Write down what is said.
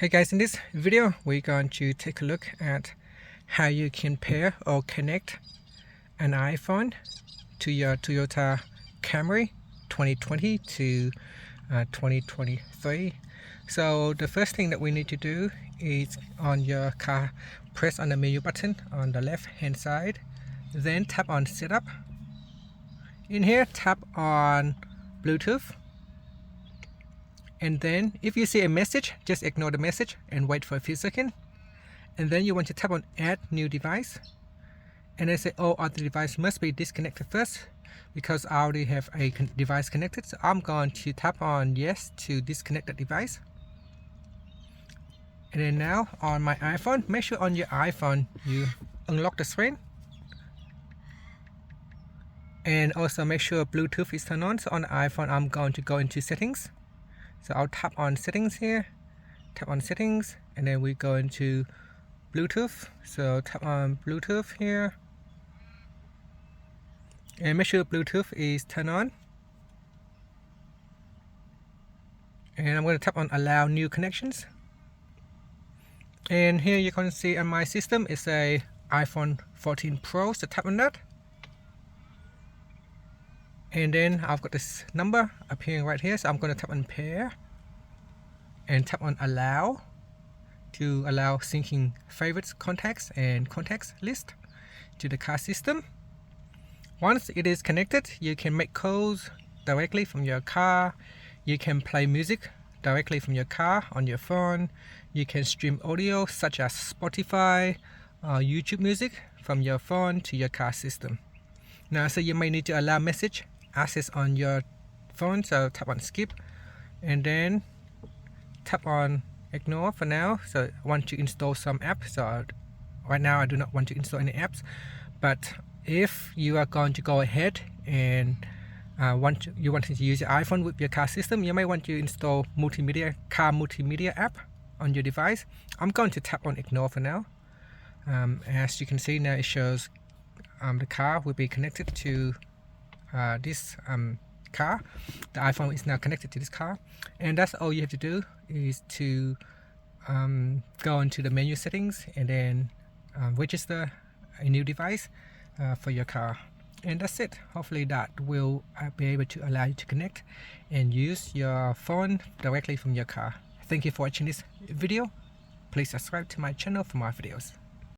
Hey guys, in this video we're going to take a look at how you can pair or connect an iPhone to your Toyota Camry 2020 to 2023. So the first thing that we need to do is on your car, press on the menu button on the left hand side, then tap on setup. In here tap on Bluetooth. And then if you see a message, just ignore the message and wait for a few seconds. And then you want to tap on add new device. And then say all other device must be disconnected first because I already have a device connected. So I'm going to tap on yes to disconnect the device. And then now on my iPhone, make sure on your iPhone you unlock the screen. And also make sure Bluetooth is turned on. So on the iPhone, I'm going to go into settings. So I'll tap on settings here, tap on settings, and then we go into Bluetooth. So tap on Bluetooth here, and make sure Bluetooth is turned on. And I'm going to tap on allow new connections. And here you can see on my system it's a iPhone 14 Pro, so tap on that. And then I've got this number appearing right here, so I'm going to tap on pair and tap on allow to allow syncing favorites, contacts and contacts list to the car system. Once it is connected, you can make calls directly from your car, you can play music directly from your car on your phone, you can stream audio such as Spotify or YouTube music from your phone to your car system. Now, so you may need to allow message access on your phone, so tap on skip and then tap on ignore for now. So I want to install some apps, so right now I do not want to install any apps, but if you are going to go ahead and you want to use your iPhone with your car system, you may want to install car multimedia app on your device. I'm going to tap on ignore for now. As you can see now, it shows the car will be connected to this car. The iPhone is now connected to this car, and that's all you have to do is to go into the menu settings and then register a new device for your car, and that's it. Hopefully that will be able to allow you to connect and use your phone directly from your car. Thank you for watching this video. Please subscribe to my channel for more videos.